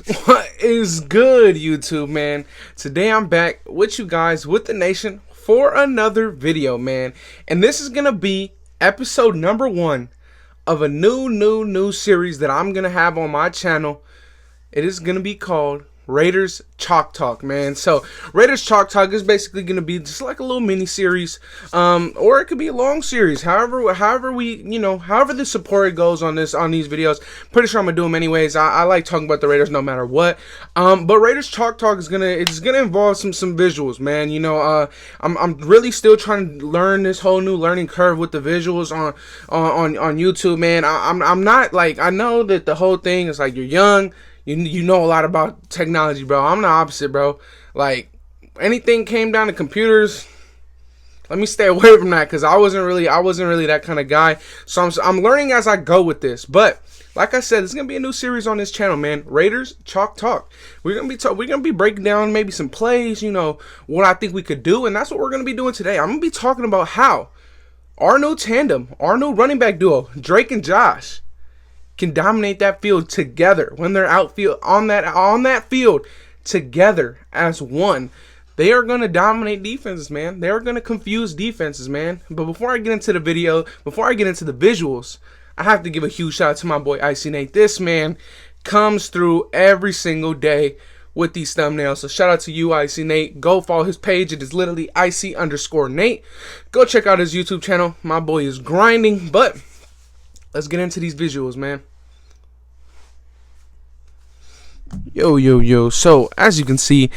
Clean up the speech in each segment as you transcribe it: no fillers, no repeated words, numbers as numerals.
What is good, YouTube, man? Today I'm back with you guys, with the nation, for another video, man. And this is gonna be episode number 1 of a new series that I'm gonna have on my channel. It is gonna be called Raiders Chalk Talk, man. So Raiders Chalk Talk is basically going to be just like a little mini series, or it could be a long series. However the support goes on these videos. Pretty sure I'm gonna do them anyways. I like talking about the Raiders no matter what. But Raiders Chalk Talk is gonna involve some visuals, man. I'm really still trying to learn this whole new learning curve with the visuals on YouTube, man. I'm not like, I know that the whole thing is like, you're young. You know a lot about technology, bro. I'm the opposite, bro. Like, anything came down to computers, let me stay away from that, because I wasn't really that kind of guy. So I'm learning as I go with this. But like I said, it's gonna be a new series on this channel, man. Raiders Chalk Talk. We're gonna be breaking down maybe some plays, what I think we could do, and that's what we're gonna be doing today. I'm gonna be talking about how our new tandem, our new running back duo, Drake and Josh, can dominate that field together when they're outfield on that field together as one. They are going to dominate defenses, man. They are going to confuse defenses, man. But before I get into the video, before I get into the visuals, I have to give a huge shout out to my boy Icy Nate. This man comes through every single day with these thumbnails. So shout out to you, Icy Nate. Go follow his page. It is literally Icy_Nate. Go check out his YouTube channel. My boy is grinding. But let's get into these visuals, man. Yo, so as you can see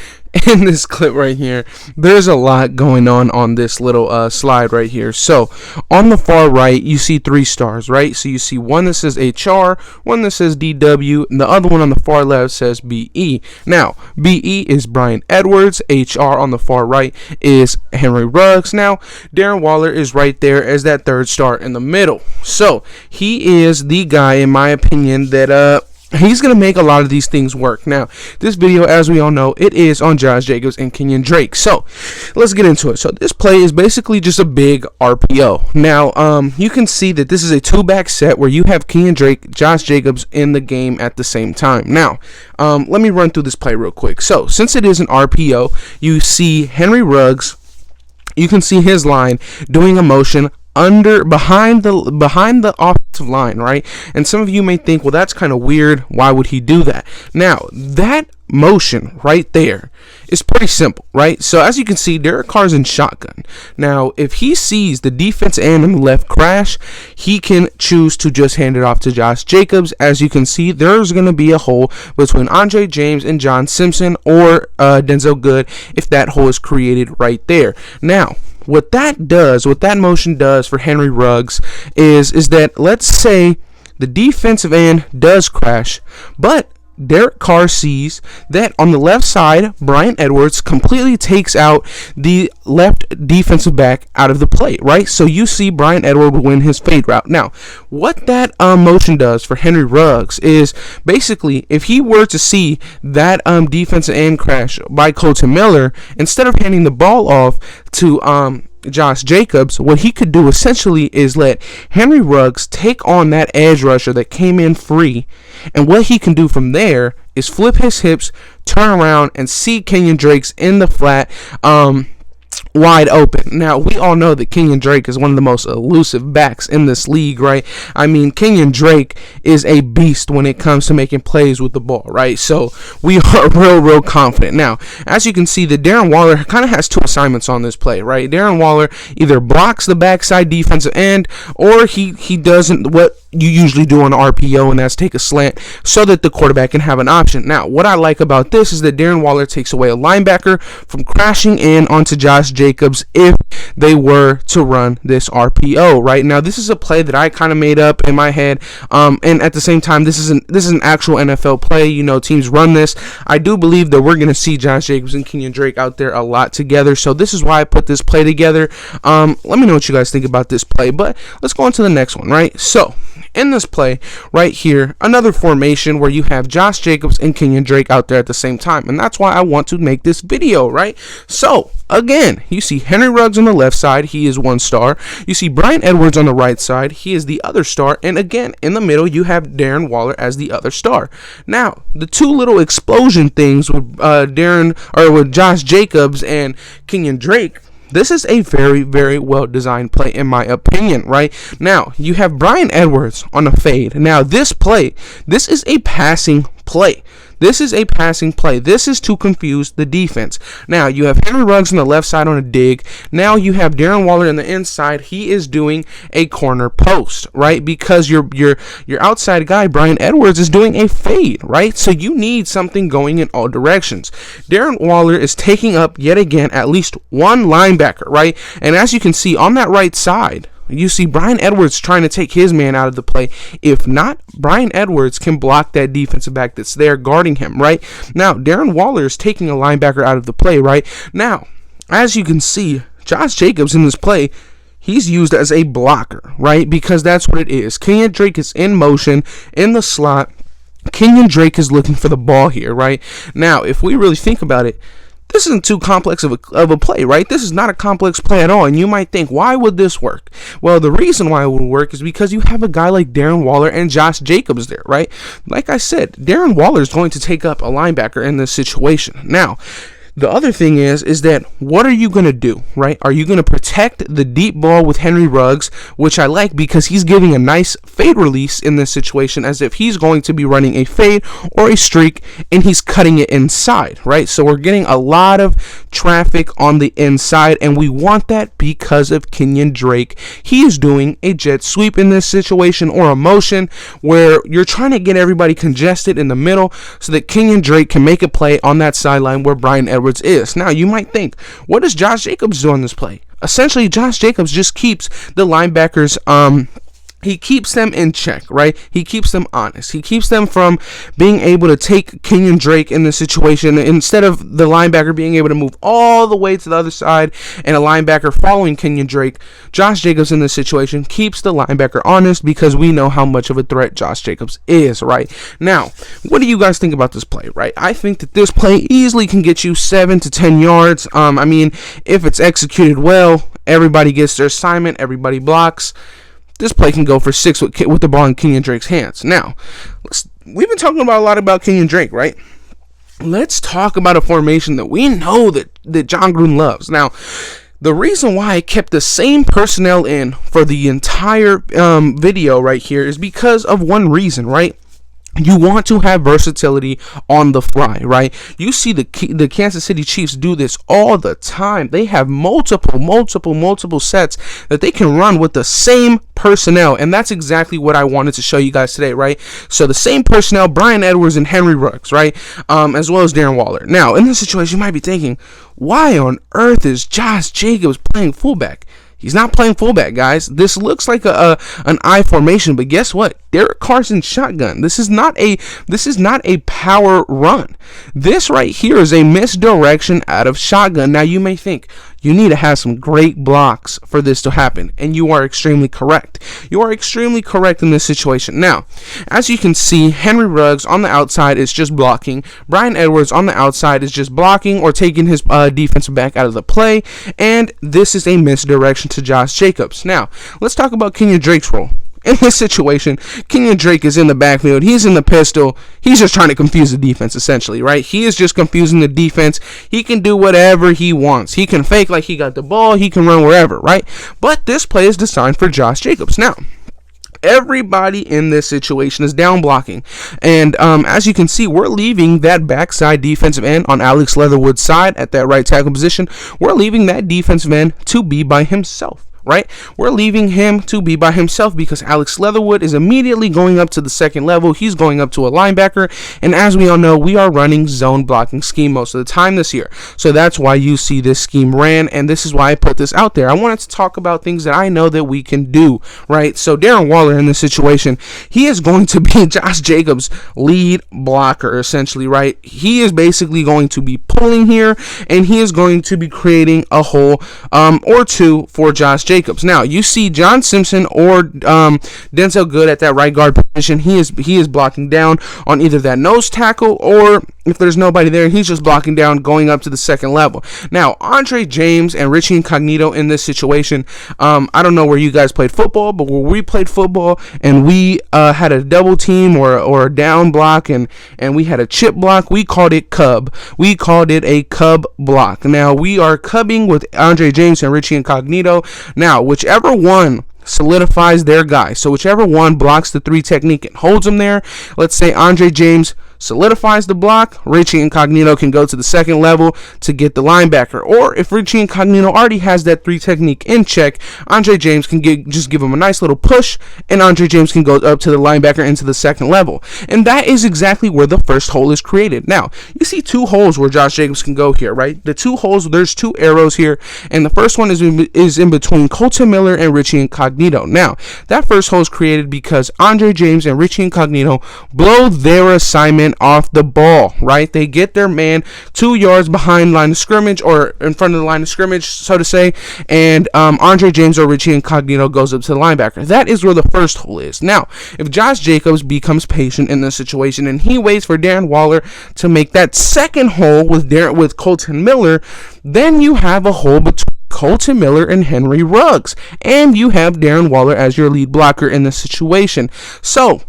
in this clip right here, there's a lot going on this little slide right here. So on the far right, you see 3 stars, right? So you see one that says HR, one that says DW, and the other one on the far left says BE. Now, BE is Bryan Edwards, HR on the far right is Henry Ruggs. Now, Darren Waller is right there as that 3rd star in the middle. So he is the guy, in my opinion, that he's going to make a lot of these things work. Now, this video, as we all know, it is on Josh Jacobs and Kenyon Drake. So, let's get into it. So, this play is basically just a big RPO. Now, you can see that this is a 2-back set where you have Kenyon Drake, Josh Jacobs in the game at the same time. Now, let me run through this play real quick. So, since it is an RPO, you see Henry Ruggs, you can see his line doing a motion behind the offensive line, right? And some of you may think, well, that's kind of weird. Why would he do that? Now, that motion right there is pretty simple, right? So as you can see, Derek Carr's in shotgun. Now, if he sees the defense end on the left crash, he can choose to just hand it off to Josh Jacobs. As you can see, there's going to be a hole between Andre James and John Simpson, or Denzel Good, if that hole is created right there. Now, what that motion does for Henry Ruggs is that, let's say the defensive end does crash, but Derek Carr sees that on the left side, Bryan Edwards completely takes out the left defensive back out of the play, right? So you see Bryan Edwards win his fade route. Now, what that motion does for Henry Ruggs is basically, if he were to see that defensive end crash by Colton Miller, instead of handing the ball off to Josh Jacobs, what he could do essentially is let Henry Ruggs take on that edge rusher that came in free, and what he can do from there is flip his hips, turn around, and see Kenyon Drake's in the flat, wide open. Now, we all know that Kenyon Drake is one of the most elusive backs in this league, right? I mean, Kenyon Drake is a beast when it comes to making plays with the ball, right? So we are real confident. Now, as you can see, that Darren Waller kind of has 2 assignments on this play, right? Darren Waller either blocks the backside defensive end, or he doesn't what you usually do on RPO, and that's take a slant so that the quarterback can have an option. Now, what I like about this is that Darren Waller takes away a linebacker from crashing in onto Josh Jacobs if they were to run this RPO. Right now, this is a play that I kind of made up in my head, and at the same time, this is an actual NFL play. Teams run this. I do believe that we're going to see Josh Jacobs and Kenyon Drake out there a lot together, so this is why I put this play together. Let me know what you guys think about this play, but let's go on to the next one, right? So in this play right here, another formation where you have Josh Jacobs and Kenyon Drake out there at the same time. And that's why I want to make this video, right? So again, you see Henry Ruggs on the left side, he is 1 star. You see Bryan Edwards on the right side, he is the other star. And again, in the middle, you have Darren Waller as the other star. Now, the two little explosion things with with Josh Jacobs and Kenyon Drake, this is a very, very well designed play in my opinion, right? Now, you have Bryan Edwards on a fade. Now, this play, this is a passing play. This is a passing play. This is to confuse the defense. Now, you have Henry Ruggs on the left side on a dig. Now, you have Darren Waller on the inside. He is doing a corner post, right? Because your outside guy, Bryan Edwards, is doing a fade, right? So you need something going in all directions. Darren Waller is taking up, yet again, at least one linebacker, right? And as you can see on that right side, you see Bryan Edwards trying to take his man out of the play. If not, Bryan Edwards can block that defensive back that's there guarding him, right? Now, Darren Waller is taking a linebacker out of the play, right? Now, as you can see, Josh Jacobs in this play, he's used as a blocker, right? Because that's what it is. Kenyon Drake is in motion in the slot. Kenyon Drake is looking for the ball here, right? Now, if we really think about it, this isn't too complex of a play, right? This is not a complex play at all. And you might think, why would this work? Well, the reason why it would work is because you have a guy like Darren Waller and Josh Jacobs there, right? Like I said, Darren Waller is going to take up a linebacker in this situation. Now, the other thing is that what are you going to do, right? Are you going to protect the deep ball with Henry Ruggs, which I like because he's giving a nice fade release in this situation as if he's going to be running a fade or a streak and he's cutting it inside, right? So we're getting a lot of traffic on the inside and we want that because of Kenyon Drake. He is doing a jet sweep in this situation or a motion where you're trying to get everybody congested in the middle so that Kenyon Drake can make a play on that sideline where Bryan Edwards is. Now, you might think, what does Josh Jacobs do on this play? Essentially, Josh Jacobs just keeps the linebackers he keeps them in check, right? He keeps them honest. He keeps them from being able to take Kenyon Drake in this situation. Instead of the linebacker being able to move all the way to the other side and a linebacker following Kenyon Drake, Josh Jacobs in this situation keeps the linebacker honest because we know how much of a threat Josh Jacobs is, right? Now, what do you guys think about this play, right? I think that this play easily can get you 7 to 10 yards. I mean, if it's executed well, everybody gets their assignment, everybody blocks. This play can go for 6 with the ball in Kenyon Drake's hands. Now, we've been talking about a lot about Kenyon Drake, right? Let's talk about a formation that we know that John Gruden loves. Now, the reason why I kept the same personnel in for the entire video right here is because of one reason, right? You want to have versatility on the fly, right? You see the Kansas City Chiefs do this all the time. They have multiple sets that they can run with the same personnel, and that's exactly what I wanted to show you guys today, right? So the same personnel, Bryan Edwards and Henry Ruggs, right? As well as Darren Waller. Now, in this situation, you might be thinking, why on earth is Josh Jacobs playing fullback? He's not playing fullback, guys. This looks like an I formation, but guess what? Derek Carson's shotgun. This is not a power run. This right here is a misdirection out of shotgun. Now you may think you need to have some great blocks for this to happen, and you are extremely correct. You are extremely correct in this situation. Now, as you can see, Henry Ruggs on the outside is just blocking. Bryan Edwards on the outside is just blocking or taking his defensive back out of the play, and this is a misdirection to Josh Jacobs. Now, let's talk about Kenyon Drake's role. In this situation, Kenyon Drake is in the backfield. He's in the pistol. He's just trying to confuse the defense, essentially, right? He is just confusing the defense. He can do whatever he wants. He can fake like he got the ball. He can run wherever, right? But this play is designed for Josh Jacobs. Now, everybody in this situation is down blocking. And as you can see, we're leaving that backside defensive end on Alex Leatherwood's side at that right tackle position. We're leaving that defensive end to be by himself. Right? We're leaving him to be by himself because Alex Leatherwood is immediately going up to the second level. He's going up to a linebacker. And as we all know, we are running zone blocking scheme most of the time this year. So that's why you see this scheme ran. And this is why I put this out there. I wanted to talk about things that I know that we can do. Right? So Darren Waller in this situation, he is going to be Josh Jacobs' lead blocker, essentially. Right? He is basically going to be pulling here. And he is going to be creating a hole or two for Josh Jacobs. Jacobs. Now, you see John Simpson or Denzel Good at that right guard position. He is blocking down on either that nose tackle, or if there's nobody there, he's just blocking down going up to the second level. Now, Andre James and Richie Incognito in this situation, I don't know where you guys played football, but where we played football and we had a double team or a down block and we had a chip block, we called it cub. We called it a cub block. Now, we are cubbing with Andre James and Richie Incognito. Now, whichever one solidifies their guy, so whichever one blocks the 3 technique and holds them there, let's say Andre James solidifies the block, Richie Incognito can go to the second level to get the linebacker. Or if Richie Incognito already has that 3 technique in check, Andre James can just give him a nice little push, and Andre James can go up to the linebacker into the second level. And that is exactly where the first hole is created. Now, you see 2 holes where Josh Jacobs can go here, right? The 2 holes, there's 2 arrows here, and the first one is in between Colton Miller and Richie Incognito. Now, that first hole is created because Andre James and Richie Incognito blow their assignment off the ball, right? They get their man 2 yards behind line of scrimmage, or in front of the line of scrimmage, so to say, and Andre James or Richie Incognito goes up to the linebacker. That is where the first hole is. Now, if Josh Jacobs becomes patient in this situation and he waits for Darren Waller to make that second hole with Colton Miller, then you have a hole between Colton Miller and Henry Ruggs, and you have Darren Waller as your lead blocker in this situation. So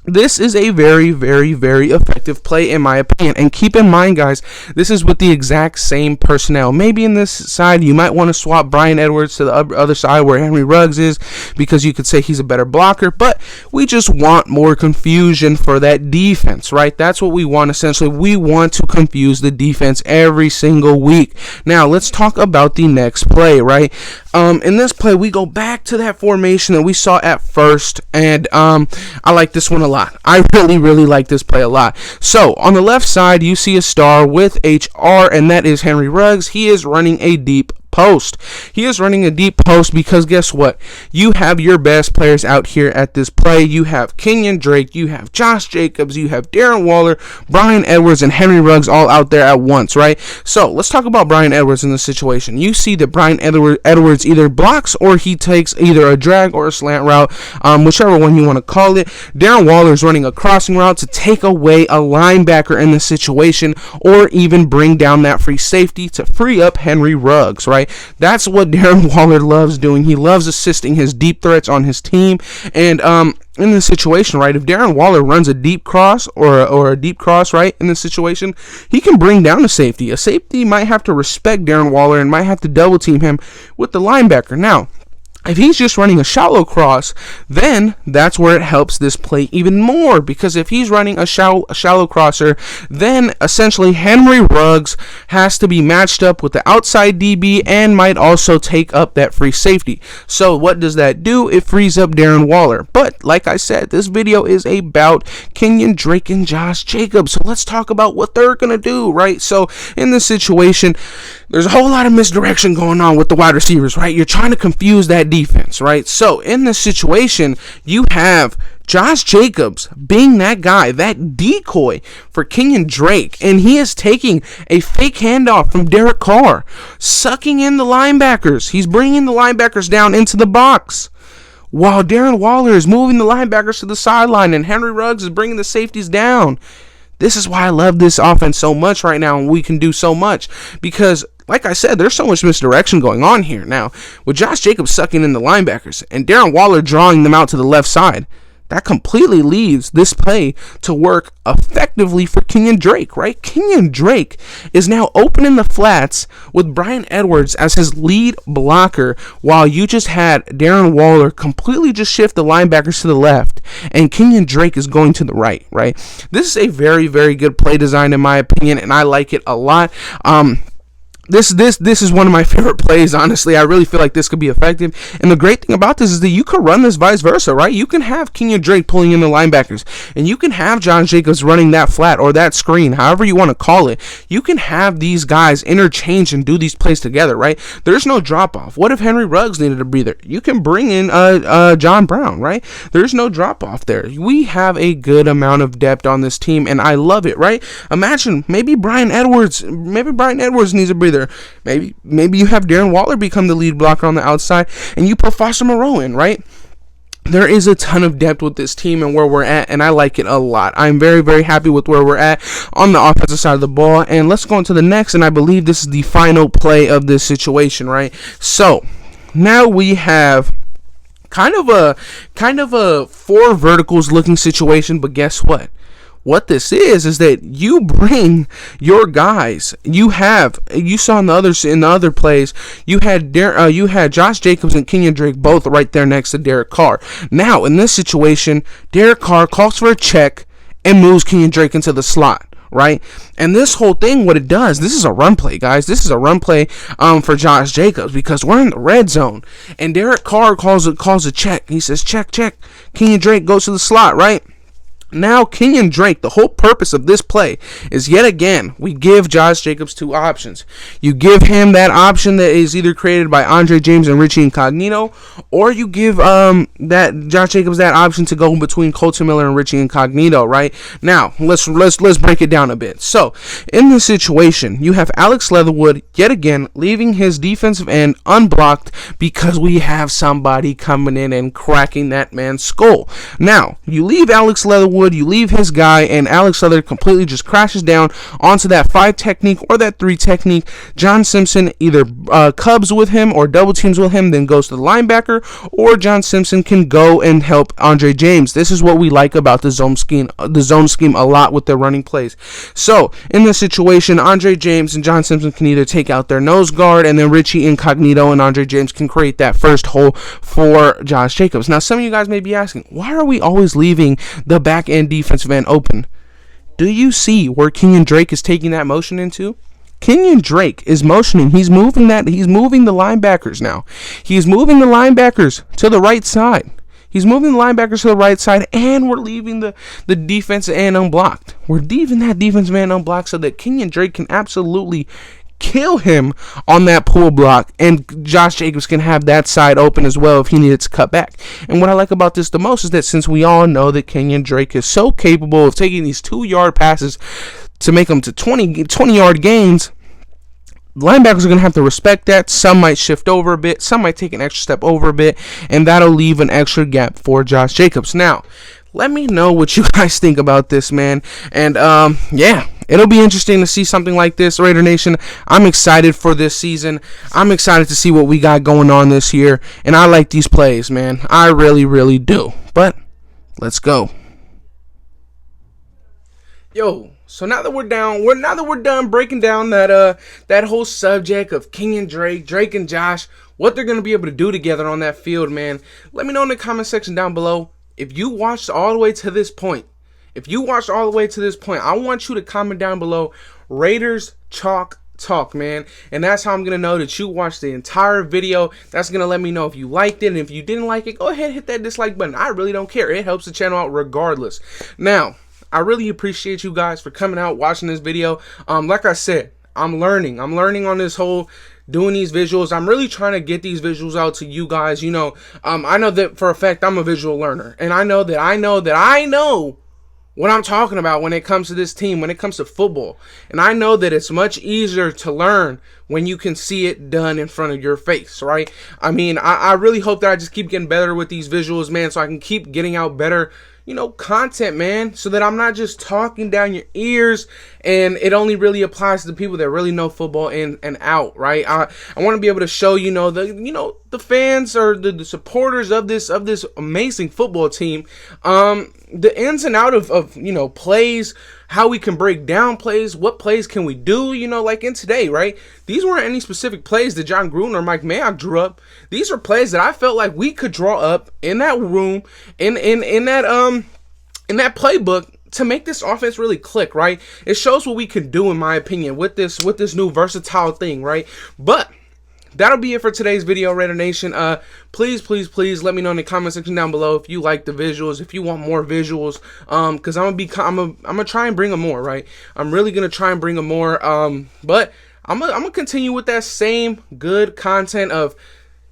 this is a very, very, very effective play in my opinion. And keep in mind, guys, this is with the exact same personnel. Maybe in this side, you might want to swap Bryan Edwards to the other side where Henry Ruggs is, because you could say he's a better blocker. But we just want more confusion for that defense, right? That's what we want, essentially. We want to confuse the defense every single week. Now, let's talk about the next play, right? In this play, we go back to that formation that we saw at first, and I like this one a lot. I really, really like this play a lot. So, on the left side, you see a star with HR, and that is Henry Ruggs. He is running a deep post. He is running a deep post because guess what? You have your best players out here at this play. You have Kenyon Drake, you have Josh Jacobs, you have Darren Waller, Bryan Edwards, and Henry Ruggs all out there at once, right? So let's talk about Bryan Edwards in this situation. You see that Bryan Edwards either blocks or he takes either a drag or a slant route, whichever one you want to call it. Darren Waller is running a crossing route to take away a linebacker in the situation, or even bring down that free safety to free up Henry Ruggs, right? That's what Darren Waller loves doing. He loves assisting his deep threats on his team. And in this situation, right, if Darren Waller runs a deep cross or a deep cross, right, in this situation, he can bring down a safety. A safety might have to respect Darren Waller and might have to double team him with the linebacker. Now, if he's just running a shallow cross, then that's where it helps this play even more, because if he's running a shallow crosser, then essentially Henry Ruggs has to be matched up with the outside DB and might also take up that free safety. So what does that do? It frees up Darren Waller. But like I said, this video is about Kenyon Drake and Josh Jacobs. So let's talk about what they're going to do, right? So in this situation, there's a whole lot of misdirection going on with the wide receivers, right? You're trying to confuse that defense, right? So in this situation, you have Josh Jacobs being that guy, that decoy for Kenyon Drake, and he is taking a fake handoff from Derek Carr, sucking in the linebackers. He's bringing the linebackers down into the box, while Darren Waller is moving the linebackers to the sideline, and Henry Ruggs is bringing the safeties down. This is why I love this offense so much right now, and we can do so much, because like I said, there's so much misdirection going on here. Now, with Josh Jacobs sucking in the linebackers and Darren Waller drawing them out to the left side, that completely leaves this play to work effectively for Kenyon Drake, right? Kenyon Drake is now open in the flats with Bryan Edwards as his lead blocker, while you just had Darren Waller completely just shift the linebackers to the left, and Kenyon Drake is going to the right, right? This is a very, very good play design in my opinion, and I like it a lot. This is one of my favorite plays, honestly. I really feel like this could be effective. And the great thing about this is that you could run this vice versa, right? You can have Kenyon Drake pulling in the linebackers, and you can have John Jacobs running that flat or that screen, however you want to call it. You can have these guys interchange and do these plays together, right? There's no drop-off. What if Henry Ruggs needed a breather? You can bring in John Brown, right? There's no drop-off there. We have a good amount of depth on this team, and I love it, right? Imagine maybe Bryan Edwards needs a breather. either. Maybe you have Darren Waller become the lead blocker on the outside, and you put Foster Moreau in, right? There is a ton of depth with this team and where we're at, and I like it a lot. I'm very, very happy with where we're at on the offensive side of the ball. And let's go on to the next, and I believe this is the final play of this situation, right? So now we have kind of a four verticals looking situation, but guess what? What this is that you bring your guys. You saw in the other plays, you had Josh Jacobs and Kenyon Drake both right there next to Derek Carr. Now in this situation, Derek Carr calls for a check and moves Kenyon Drake into the slot. Right, and this whole thing, what it does, this is a run play, guys. This is a run play for Josh Jacobs, because we're in the red zone, and Derek Carr calls a check. He says check. Kenyon Drake goes to the slot, right? Now, Kenyon Drake, the whole purpose of this play is, yet again, we give Josh Jacobs two options. You give him that option that is either created by Andre James and Richie Incognito, or you give that Josh Jacobs that option to go between Colton Miller and Richie Incognito, right? Now, let's break it down a bit. So, in this situation, you have Alex Leatherwood, yet again, leaving his defensive end unblocked because we have somebody coming in and cracking that man's skull. Now, you leave Alex Leatherwood, you leave his guy, and Alex Leather completely just crashes down onto that 5 technique or that 3 technique. John Simpson either cubs with him or double teams with him, then goes to the linebacker, or John Simpson can go and help Andre James. This is what we like about the zone scheme a lot with their running plays. So in this situation, Andre James and John Simpson can either take out their nose guard, and then Richie Incognito and Andre James can create that first hole for Josh Jacobs. Now, some of you guys may be asking, why are we always leaving the back end defensive end open? Do you see where Kenyon Drake is taking that motion into? Kenyon Drake is motioning. He's moving the linebackers now. He's moving the linebackers to the right side. And we're leaving the defensive end unblocked. We're leaving that defensive end unblocked so that Kenyon Drake can absolutely kill him on that pull block, and Josh Jacobs can have that side open as well if he needed to cut back. And what I like about this the most is that since we all know that Kenyon Drake is so capable of taking these 2-yard passes to make them to 20-yard gains, linebackers are going to have to respect that. Some might shift over a bit, some might take an extra step over a bit, and that'll leave an extra gap for Josh Jacobs. Now, let me know what you guys think about this, man. And yeah, it'll be interesting to see something like this, Raider Nation. I'm excited for this season. I'm excited to see what we got going on this year, and I like these plays, man. I really, really do. But let's go. Yo, so now that we're done breaking down that whole subject of Kenyon Drake and Josh, what they're gonna be able to do together on that field, man. Let me know in the comment section down below. If you watched all the way to this point, I want you to comment down below, Raiders Chalk Talk, man. And that's how I'm going to know that you watched the entire video. That's going to let me know if you liked it. And if you didn't like it, go ahead and hit that dislike button. I really don't care. It helps the channel out regardless. Now, I really appreciate you guys for coming out, watching this video. Like I said, I'm learning on this whole doing these visuals. I'm really trying to get these visuals out to you guys. You know, I know that for a fact I'm a visual learner, and I know what I'm talking about when it comes to this team, when it comes to football. And I know that it's much easier to learn when you can see it done in front of your face, right? I mean, I really hope that I just keep getting better with these visuals, man, so I can keep getting out better, content, man, so that I'm not just talking down your ears and it only really applies to the people that really know football in and out, right? I want to be able to show, the fans or the supporters of this amazing football team, the ins and out of plays, how we can break down plays, what plays can we do, like in today, right? These weren't any specific plays that John Gruden or Mike Mayock drew up. These are plays that I felt like we could draw up in that room, in that playbook, to make this offense really click, right? It shows what we can do, in my opinion, with this new versatile thing, right? But that'll be it for today's video, Raider Nation. Please let me know in the comment section down below if you like the visuals, if you want more visuals, because I'm gonna try and bring them more, right? I'm really gonna try and bring them more, but I'm gonna continue with that same good content of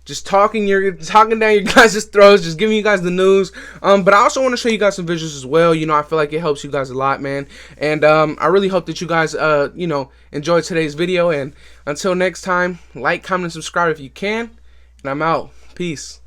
just talking down your guys' throats, just giving you guys the news. But I also want to show you guys some visuals as well. You know, I feel like it helps you guys a lot, man. And I really hope that you guys, you know, enjoyed today's video. And until next time, like, comment, and subscribe if you can. And I'm out. Peace.